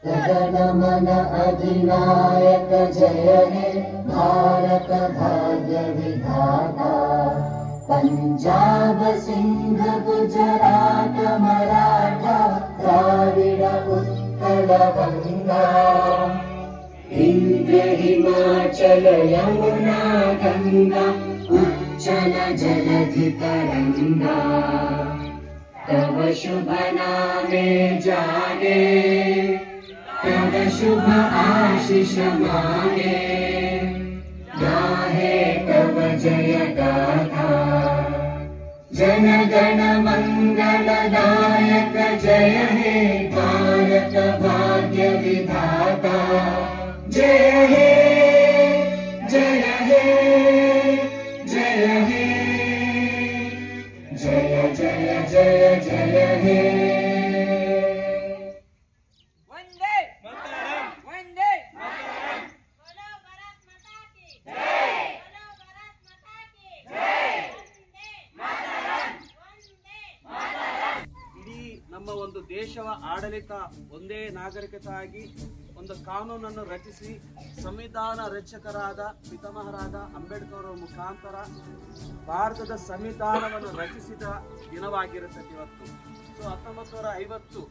जनगण अधिनायक जय हे भारत भाग्य विधाता। पंजाब सिंध गुजरात मराठा द्राविड़ उत्कल गंगा। विंध्य हिमाचल यमुना गंगा उच्चल जलधि तरंगा। तव शुभ नामे जागे तव शुभ आशीष मांगे। गाहे तव जय गाथा जन गण मंगलदायक जय हे भारत भाग्य विधाता। जय हे जय हे जय हे जय जय जय जय हे। वंदे मातरम वंदे मातरम। बोलो भारत माता की जय। बोलो भारत माता की जय। वंदे मातरम वंदे मातरम। ಇಡೀ ನಮ್ಮ ಒಂದು ದೇಶವ ಆಡಳಿತ ಒಂದೇ ನಾಗರಿಕತೆಯಾಗಿ ಒಂದು ಕಾನೂನನ್ನು ರಚಿಸಿ ಸಂವಿಧಾನ ರಚಕರಾದ ಪಿತಾಮಹರಾದ ಅಂಬೇಡ್ಕರ್ ಅವರ ಮುಖಾಂತರ ಭಾರತದ ಸಂವಿಧಾನವನ್ನು ರಚಿಸಿದ ದಿನವಾಗಿರುತ್ತದೆ ಇವತ್ತು. 1950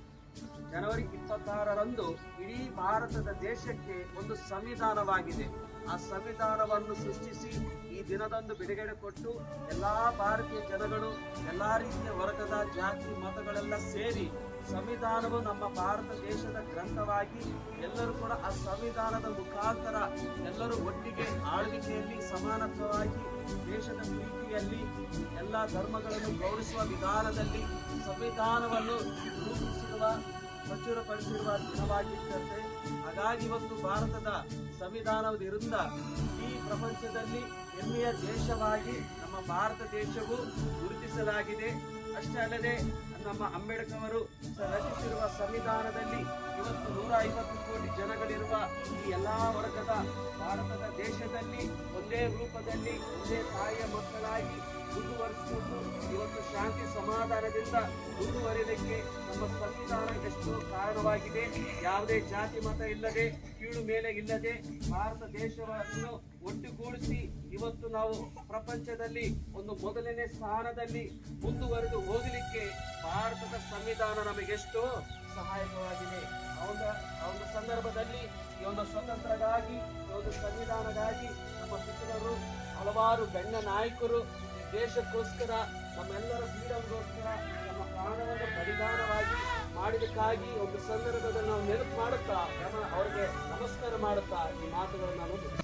ಜನವರಿ 26ರಂದು ಇಡೀ ಭಾರತದ ದೇಶಕ್ಕೆ ಒಂದು ಸಂವಿಧಾನವಾಗಿದೆ. ಆ ಸಂವಿಧಾನವನ್ನು ಸೃಷ್ಟಿಸಿ ಈ ದಿನದಂದು ಬಿಡುಗಡೆ ಕೊಟ್ಟು ಎಲ್ಲಾ ಭಾರತೀಯ ಜನಗಳು ಎಲ್ಲಾ ರೀತಿಯ ವರ್ಗದ ಜಾತಿ ಮತಗಳೆಲ್ಲ ಸೇರಿ ಸಂವಿಧಾನವು ನಮ್ಮ ಭಾರತ ದೇಶದ ಗ್ರಂಥವಾಗಿ ಎಲ್ಲರೂ ಕೂಡ ಆ ಸಂವಿಧಾನದ ಮುಖಾಂತರ ಎಲ್ಲರೂ ಒಟ್ಟಿಗೆ ಆಳ್ವಿಕೆಯಲ್ಲಿ ಸಮಾನತ್ವವಾಗಿ ದೇಶದ ಪ್ರೀತಿಯಲ್ಲಿ ಎಲ್ಲ ಧರ್ಮಗಳನ್ನು ಗೌರವಿಸುವ ವಿಧಾನದಲ್ಲಿ ಸಂವಿಧಾನವನ್ನು ರೂಪಿಸಿರುವ ಪ್ರಚುರಪಡಿಸಿರುವ ದಿನವಾಗಿದ್ದಂತೆ ಹಾಗಾಗಿ ಇವತ್ತು ಭಾರತದ ಸಂವಿಧಾನದಿಂದ ಈ ಪ್ರಪಂಚದಲ್ಲಿ ಹೆಮ್ಮೆಯ ದೇಶವಾಗಿ ನಮ್ಮ ಭಾರತ ದೇಶವು ಗುರುತಿಸಲಾಗಿದೆ. ಅಷ್ಟೇ ಅಲ್ಲದೆ ನಮ್ಮ ಅಂಬೇಡ್ಕರ್ ಅವರು ರಚಿಸಿರುವ ಸಂವಿಧಾನದಲ್ಲಿ ಇವತ್ತು 150 ಕೋಟಿ ಜನಗಳಿರುವ ಈ ಎಲ್ಲಾ ವರ್ಗದ ಭಾರತದ ದೇಶದಲ್ಲಿ ಒಂದೇ ರೂಪದಲ್ಲಿ ಒಂದೇ ತಾಯಿಯ ಮಕ್ಕಳಾಗಿ ಮುಂದುವರಿಸಿಕೊಂಡು ಇವತ್ತು ಶಾಂತಿ ಸಮಾಧಾನದಿಂದ ಮುಂದುವರಿಯಲಿಕ್ಕೆ ನಮ್ಮ ಸಂವಿಧಾನ ಎಷ್ಟು ಕಾರಣವಾಗಿದೆ. ಯಾವುದೇ ಜಾತಿ ಮತ ಇಲ್ಲದೆ ಕೀಳು ಮೇಲೆ ಇಲ್ಲದೆ ಭಾರತ ದೇಶವನ್ನು ಒಟ್ಟುಗೂಡಿಸಿ ಇವತ್ತು ನಾವು ಪ್ರಪಂಚದಲ್ಲಿ ಒಂದು ಮೊದಲನೇ ಸ್ಥಾನದಲ್ಲಿ ಮುಂದುವರೆದು ಹೋಗಲಿಕ್ಕೆ ಭಾರತದ ಸಂವಿಧಾನ ನಮಗೆಷ್ಟೋ ಸಹಾಯಕವಾಗಿದೆ. ಆ ಒಂದು ಸಂದರ್ಭದಲ್ಲಿ ಈ ಒಂದು ಸ್ವತಂತ್ರಗಾಗಿ ಈ ಒಂದು ಸಂವಿಧಾನಗಾಗಿ ನಮ್ಮ ಪಿತೃರು ಹಲವಾರು ಗಣ್ಯ ನಾಯಕರು ಈ ದೇಶಕ್ಕೋಸ್ಕರ ನಮ್ಮೆಲ್ಲರ ಫ್ರೀಡಮ್ಗೋಸ್ಕರ ನಮ್ಮ ಪ್ರಾಣವನ್ನು ಬಲಿದಾನವಾಗಿ ಮಾಡಿದಕ್ಕಾಗಿ ಒಂದು ಸಂದರ್ಭದಲ್ಲಿ ನಾವು ನೆನಪು ಮಾಡುತ್ತಾ ಅವರಿಗೆ ನಮಸ್ಕಾರ ಮಾಡುತ್ತಾ ಈ ಮಾತುಗಳನ್ನು ನಾನು